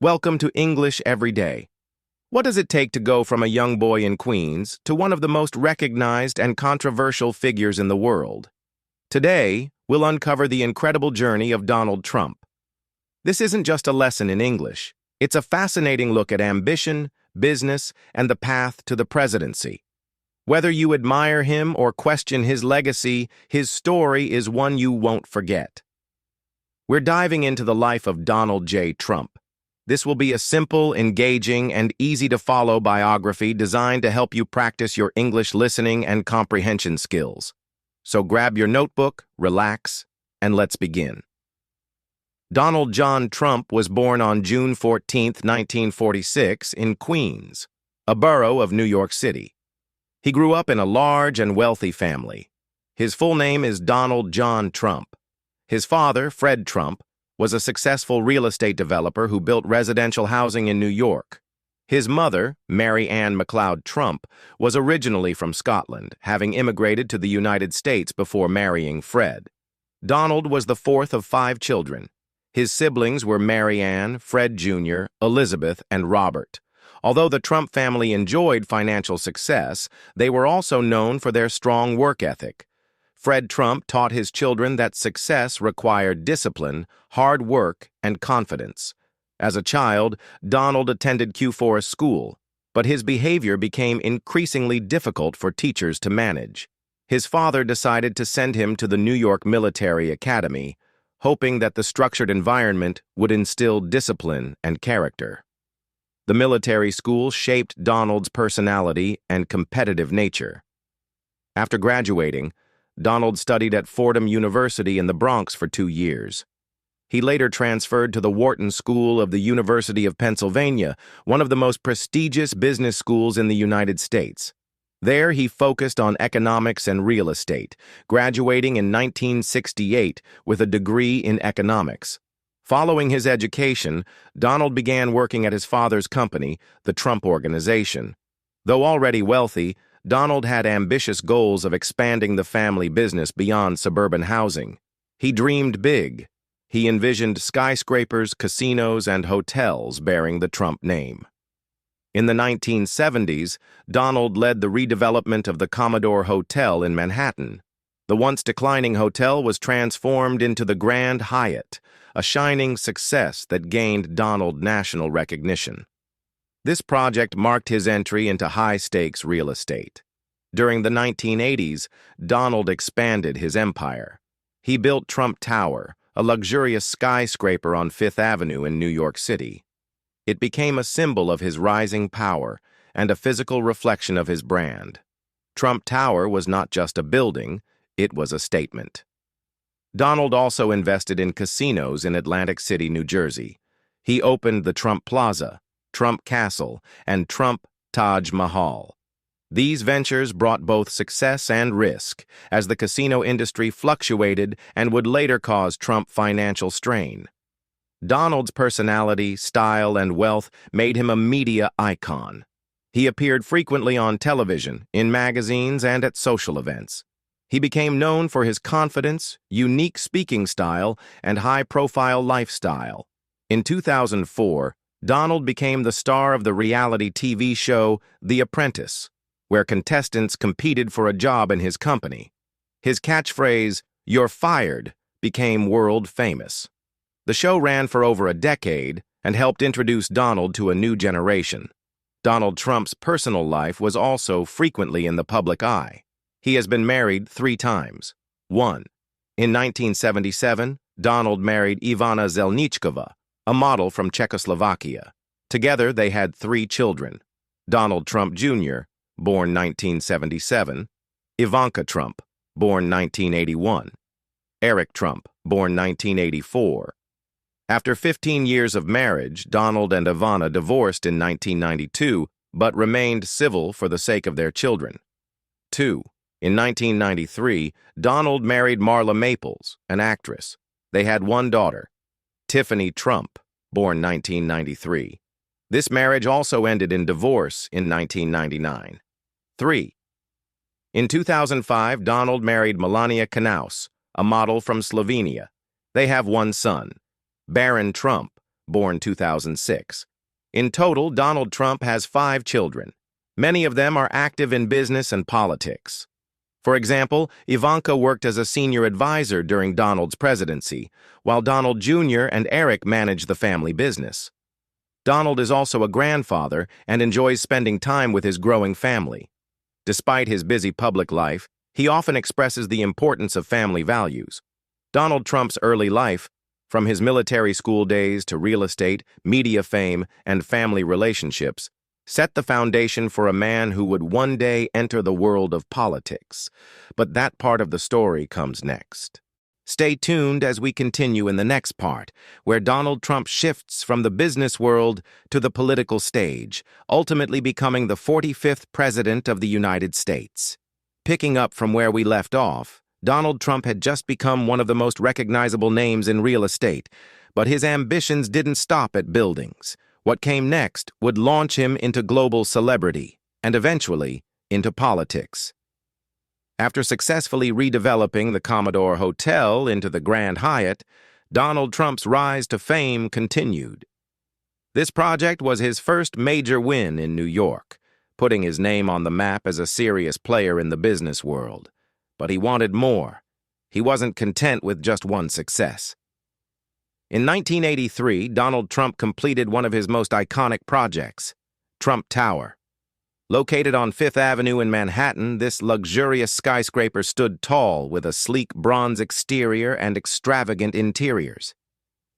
Welcome to English Every Day. What does it take to go from a young boy in Queens to one of the most recognized and controversial figures in the world? Today, we'll uncover the incredible journey of Donald Trump. This isn't just a lesson in English. It's a fascinating look at ambition, business, and the path to the presidency. Whether you admire him or question his legacy, his story is one you won't forget. We're diving into the life of Donald J. Trump. This will be a simple, engaging, and easy-to-follow biography designed to help you practice your English listening and comprehension skills. So grab your notebook, relax, and let's begin. Donald John Trump was born on June 14, 1946, in Queens, a borough of New York City. He grew up in a large and wealthy family. His full name is Donald John Trump. His father, Fred Trump, was a successful real estate developer who built residential housing in New York. His mother, Mary Ann MacLeod Trump, was originally from Scotland, having immigrated to the United States before marrying Fred. Donald was the fourth of 5 children. His siblings were Mary Ann, Fred Jr., Elizabeth, and Robert. Although the Trump family enjoyed financial success, they were also known for their strong work ethic. Fred Trump taught his children that success required discipline, hard work, and confidence. As a child, Donald attended Q Forest School, but his behavior became increasingly difficult for teachers to manage. His father decided to send him to the New York Military Academy, hoping that the structured environment would instill discipline and character. The military school shaped Donald's personality and competitive nature. After graduating, Donald studied at Fordham University in the Bronx for 2 years. He later transferred to the Wharton School of the University of Pennsylvania, one of the most prestigious business schools in the United States. There, he focused on economics and real estate, graduating in 1968 with a degree in economics. Following his education, Donald began working at his father's company, the Trump Organization. Though already wealthy, Donald had ambitious goals of expanding the family business beyond suburban housing. He dreamed big. He envisioned skyscrapers, casinos, and hotels bearing the Trump name. In the 1970s, Donald led the redevelopment of the Commodore Hotel in Manhattan. The once declining hotel was transformed into the Grand Hyatt, a shining success that gained Donald national recognition. This project marked his entry into high-stakes real estate. During the 1980s, Donald expanded his empire. He built Trump Tower, a luxurious skyscraper on Fifth Avenue in New York City. It became a symbol of his rising power and a physical reflection of his brand. Trump Tower was not just a building, it was a statement. Donald also invested in casinos in Atlantic City, New Jersey. He opened the Trump Plaza, Trump Castle, and Trump Taj Mahal. These ventures brought both success and risk, as the casino industry fluctuated and would later cause Trump financial strain. Donald's personality, style, and wealth made him a media icon. He appeared frequently on television, in magazines, and at social events. He became known for his confidence, unique speaking style, and high-profile lifestyle. In 2004, Donald became the star of the reality TV show The Apprentice, where contestants competed for a job in his company. His catchphrase, "You're fired," became world famous. The show ran for over a decade and helped introduce Donald to a new generation. Donald Trump's personal life was also frequently in the public eye. He has been married 3 times. 1. In 1977, Donald married Ivana Zelničková, a model from Czechoslovakia. Together, they had 3 children: Donald Trump Jr., born 1977, Ivanka Trump, born 1981, Eric Trump, born 1984. After 15 years of marriage, Donald and Ivana divorced in 1992, but remained civil for the sake of their children. 2. In 1993, Donald married Marla Maples, an actress. They had 1 daughter, Tiffany Trump, born 1993. This marriage also ended in divorce in 1999. 3. In 2005, Donald married Melania Knaus, a model from Slovenia. They have 1 son, Barron Trump, born 2006. In total, Donald Trump has 5 children. Many of them are active in business and politics. For example, Ivanka worked as a senior advisor during Donald's presidency, while Donald Jr. and Eric managed the family business. Donald is also a grandfather and enjoys spending time with his growing family. Despite his busy public life, he often expresses the importance of family values. Donald Trump's early life, from his military school days to real estate, media fame, and family relationships, set the foundation for a man who would one day enter the world of politics. But that part of the story comes next. Stay tuned as we continue in the next part, where Donald Trump shifts from the business world to the political stage, ultimately becoming the 45th President of the United States. Picking up from where we left off, Donald Trump had just become one of the most recognizable names in real estate, but his ambitions didn't stop at buildings. What came next would launch him into global celebrity, and eventually into politics. After successfully redeveloping the Commodore Hotel into the Grand Hyatt, Donald Trump's rise to fame continued. This project was his first major win in New York, putting his name on the map as a serious player in the business world. But he wanted more. He wasn't content with just one success. In 1983, Donald Trump completed one of his most iconic projects, Trump Tower. Located on Fifth Avenue in Manhattan, this luxurious skyscraper stood tall with a sleek bronze exterior and extravagant interiors.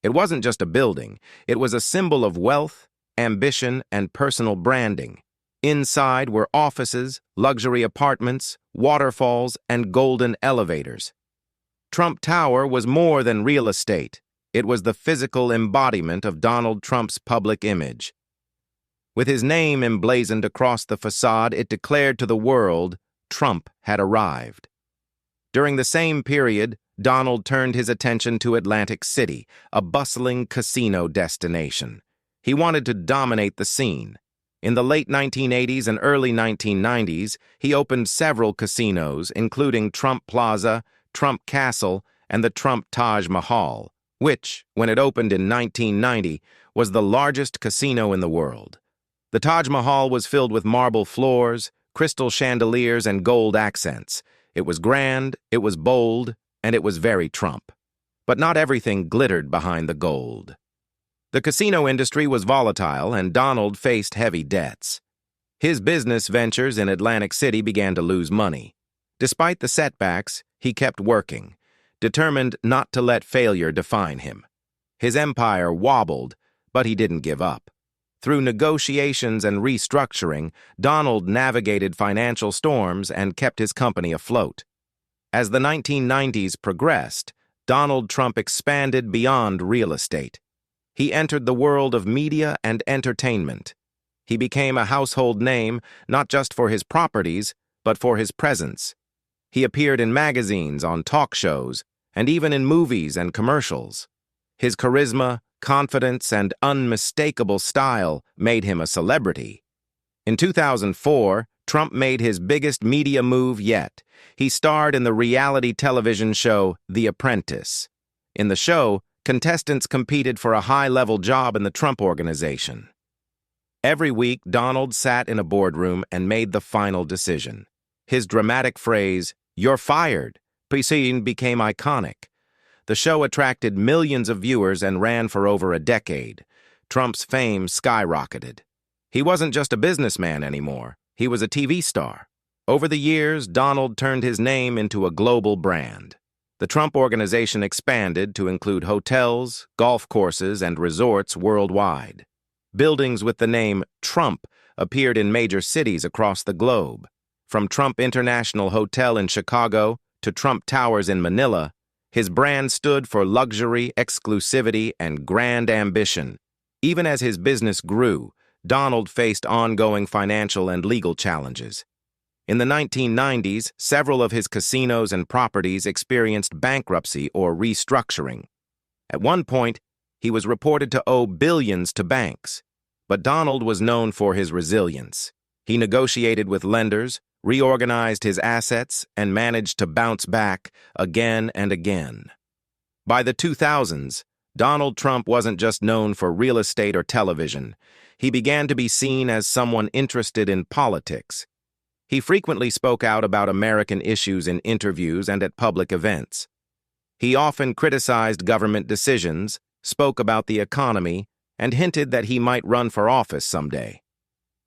It wasn't just a building, it was a symbol of wealth, ambition, and personal branding. Inside were offices, luxury apartments, waterfalls, and golden elevators. Trump Tower was more than real estate. It was the physical embodiment of Donald Trump's public image. With his name emblazoned across the facade, it declared to the world Trump had arrived. During the same period, Donald turned his attention to Atlantic City, a bustling casino destination. He wanted to dominate the scene. In the late 1980s and early 1990s, he opened several casinos, including Trump Plaza, Trump Castle, and the Trump Taj Mahal, which, when it opened in 1990, was the largest casino in the world. The Taj Mahal was filled with marble floors, crystal chandeliers, and gold accents. It was grand, it was bold, and it was very Trump. But not everything glittered behind the gold. The casino industry was volatile, and Donald faced heavy debts. His business ventures in Atlantic City began to lose money. Despite the setbacks, he kept working, determined not to let failure define him. His empire wobbled, but he didn't give up. Through negotiations and restructuring, Donald navigated financial storms and kept his company afloat. As the 1990s progressed, Donald Trump expanded beyond real estate. He entered the world of media and entertainment. He became a household name not just for his properties, but for his presence. He appeared in magazines, on talk shows, and even in movies and commercials. His charisma, confidence, and unmistakable style made him a celebrity. In 2004, Trump made his biggest media move yet. He starred in the reality television show The Apprentice. In the show, contestants competed for a high-level job in the Trump Organization. Every week, Donald sat in a boardroom and made the final decision. His dramatic phrase, "You're fired," became iconic. The show attracted millions of viewers and ran for over a decade. Trump's fame skyrocketed. He wasn't just a businessman anymore. He was a TV star. Over the years, Donald turned his name into a global brand. The Trump Organization expanded to include hotels, golf courses, and resorts worldwide. Buildings with the name Trump appeared in major cities across the globe. From Trump International Hotel in Chicago to Trump Towers in Manila, his brand stood for luxury, exclusivity, and grand ambition. Even as his business grew, Donald faced ongoing financial and legal challenges. In the 1990s, several of his casinos and properties experienced bankruptcy or restructuring. At one point, he was reported to owe billions to banks. But Donald was known for his resilience. He negotiated with lenders, reorganized his assets, and managed to bounce back again and again. By the 2000s, Donald Trump wasn't just known for real estate or television. He began to be seen as someone interested in politics. He frequently spoke out about American issues in interviews and at public events. He often criticized government decisions, spoke about the economy, and hinted that he might run for office someday.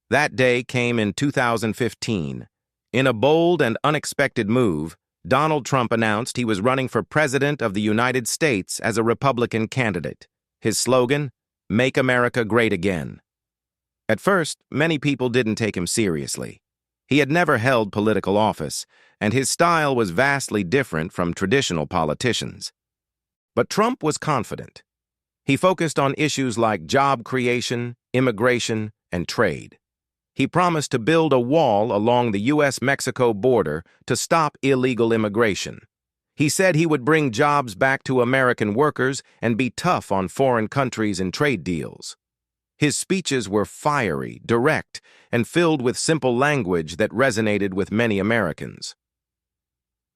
That day came in 2015. In a bold and unexpected move, Donald Trump announced he was running for President of the United States as a Republican candidate. His slogan, "Make America Great Again." At first, many people didn't take him seriously. He had never held political office, and his style was vastly different from traditional politicians. But Trump was confident. He focused on issues like job creation, immigration, and trade. He promised to build a wall along the U.S.-Mexico border to stop illegal immigration. He said he would bring jobs back to American workers and be tough on foreign countries in trade deals. His speeches were fiery, direct, and filled with simple language that resonated with many Americans.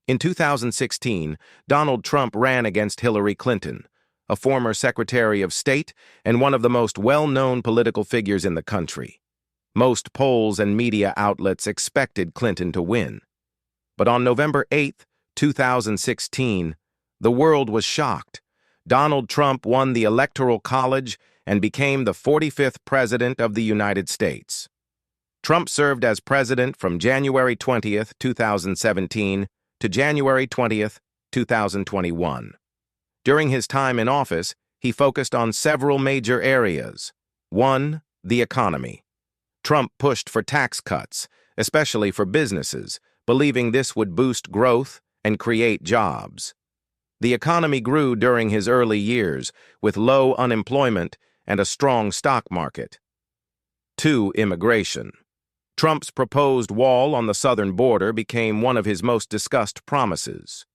In 2016, Donald Trump ran against Hillary Clinton, a former Secretary of State and one of the most well-known political figures in the country. Most polls and media outlets expected Clinton to win. But on November 8, 2016, the world was shocked. Donald Trump won the Electoral College and became the 45th President of the United States. Trump served as president from January 20, 2017 to January 20, 2021. During his time in office, he focused on several major areas. 1. The economy. Trump pushed for tax cuts, especially for businesses, believing this would boost growth and create jobs. The economy grew during his early years, with low unemployment and a strong stock market. 2. Immigration. Trump's proposed wall on the southern border became one of his most discussed promises.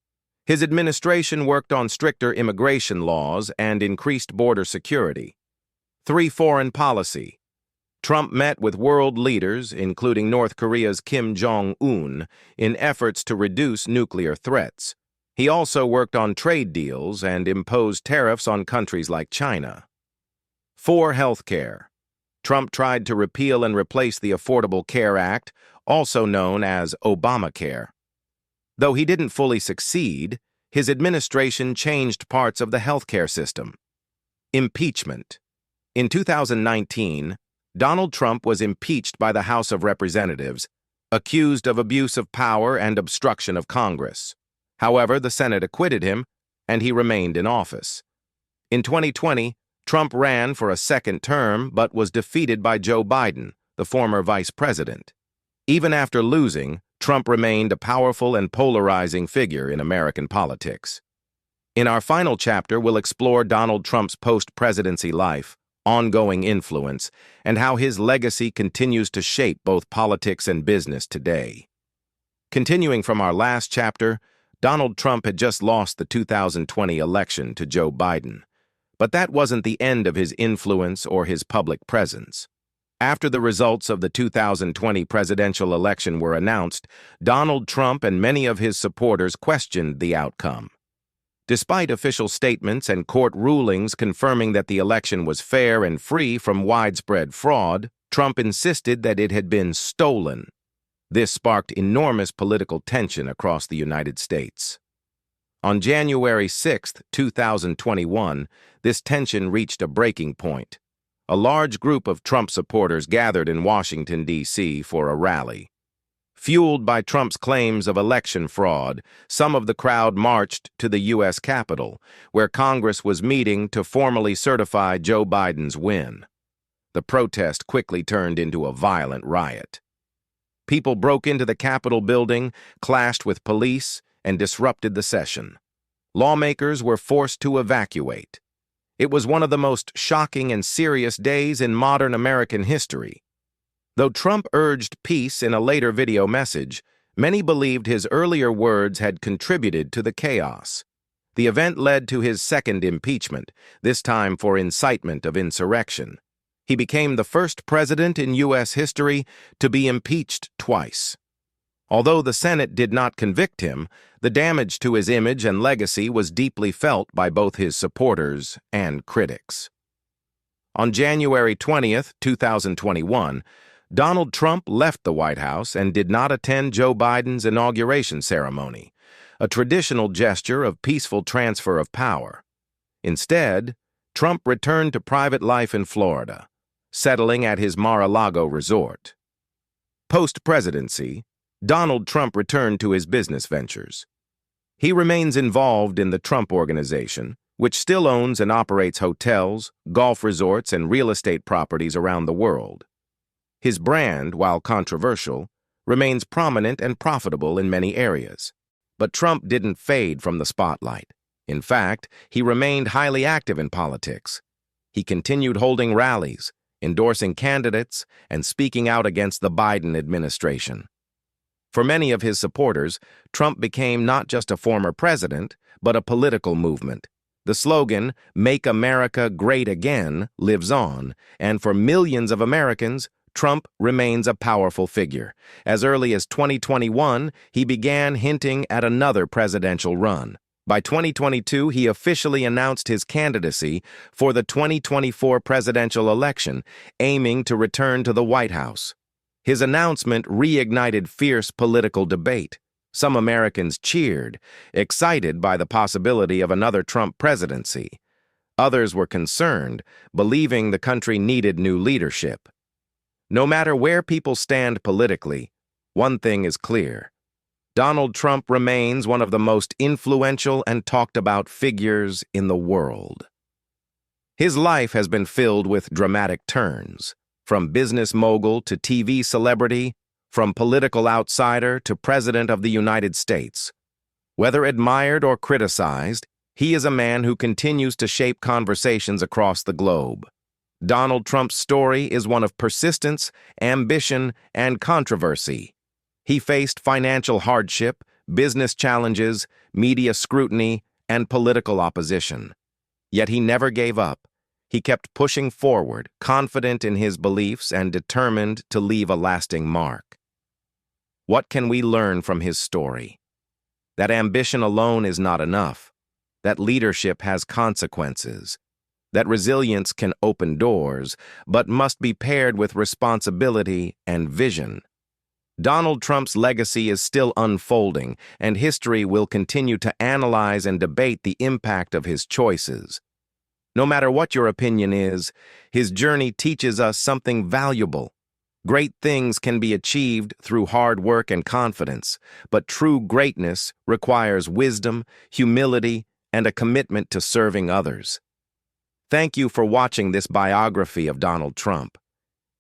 His administration worked on stricter immigration laws and increased border security. 3. Foreign policy. Trump met with world leaders, including North Korea's Kim Jong-un, in efforts to reduce nuclear threats. He also worked on trade deals and imposed tariffs on countries like China. 4. Healthcare. Trump tried to repeal and replace the Affordable Care Act, also known as Obamacare. Though he didn't fully succeed, his administration changed parts of the healthcare system. Impeachment. In 2019, Donald Trump was impeached by the House of Representatives, accused of abuse of power and obstruction of Congress. However, the Senate acquitted him, and he remained in office. In 2020, Trump ran for a second term but was defeated by Joe Biden, the former vice president. Even after losing, Trump remained a powerful and polarizing figure in American politics. In our final chapter, we'll explore Donald Trump's post-presidency life, ongoing influence, and how his legacy continues to shape both politics and business today. Continuing from our last chapter, Donald Trump had just lost the 2020 election to Joe Biden. But that wasn't the end of his influence or his public presence. After the results of the 2020 presidential election were announced, Donald Trump and many of his supporters questioned the outcome. Despite official statements and court rulings confirming that the election was fair and free from widespread fraud, Trump insisted that it had been stolen. This sparked enormous political tension across the United States. On January 6, 2021, this tension reached a breaking point. A large group of Trump supporters gathered in Washington, D.C. for a rally. Fueled by Trump's claims of election fraud, some of the crowd marched to the U.S. Capitol, where Congress was meeting to formally certify Joe Biden's win. The protest quickly turned into a violent riot. People broke into the Capitol building, clashed with police, and disrupted the session. Lawmakers were forced to evacuate. It was one of the most shocking and serious days in modern American history. Though Trump urged peace in a later video message, many believed his earlier words had contributed to the chaos. The event led to his second impeachment, this time for incitement of insurrection. He became the first president in U.S. history to be impeached twice. Although the Senate did not convict him, the damage to his image and legacy was deeply felt by both his supporters and critics. On January 20, 2021, Donald Trump left the White House and did not attend Joe Biden's inauguration ceremony, a traditional gesture of peaceful transfer of power. Instead, Trump returned to private life in Florida, settling at his Mar-a-Lago resort. Post-presidency, Donald Trump returned to his business ventures. He remains involved in the Trump Organization, which still owns and operates hotels, golf resorts, and real estate properties around the world. His brand, while controversial, remains prominent and profitable in many areas. But Trump didn't fade from the spotlight. In fact, he remained highly active in politics. He continued holding rallies, endorsing candidates, and speaking out against the Biden administration. For many of his supporters, Trump became not just a former president, but a political movement. The slogan, "Make America Great Again," lives on, and for millions of Americans, Trump remains a powerful figure. As early as 2021, he began hinting at another presidential run. By 2022, he officially announced his candidacy for the 2024 presidential election, aiming to return to the White House. His announcement reignited fierce political debate. Some Americans cheered, excited by the possibility of another Trump presidency. Others were concerned, believing the country needed new leadership. No matter where people stand politically, one thing is clear. Donald Trump remains one of the most influential and talked about figures in the world. His life has been filled with dramatic turns, from business mogul to TV celebrity, from political outsider to President of the United States. Whether admired or criticized, he is a man who continues to shape conversations across the globe. Donald Trump's story is one of persistence, ambition, and controversy. He faced financial hardship, business challenges, media scrutiny, and political opposition. Yet he never gave up. He kept pushing forward, confident in his beliefs and determined to leave a lasting mark. What can we learn from his story? That ambition alone is not enough. That leadership has consequences. That resilience can open doors, but must be paired with responsibility and vision. Donald Trump's legacy is still unfolding, and history will continue to analyze and debate the impact of his choices. No matter what your opinion is, his journey teaches us something valuable. Great things can be achieved through hard work and confidence, but true greatness requires wisdom, humility, and a commitment to serving others. Thank you for watching this biography of Donald Trump.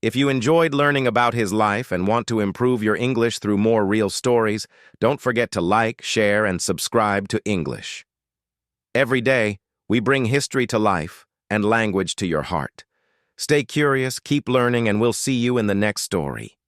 If you enjoyed learning about his life and want to improve your English through more real stories, don't forget to like, share, and subscribe to English. Every day, we bring history to life and language to your heart. Stay curious, keep learning, and we'll see you in the next story.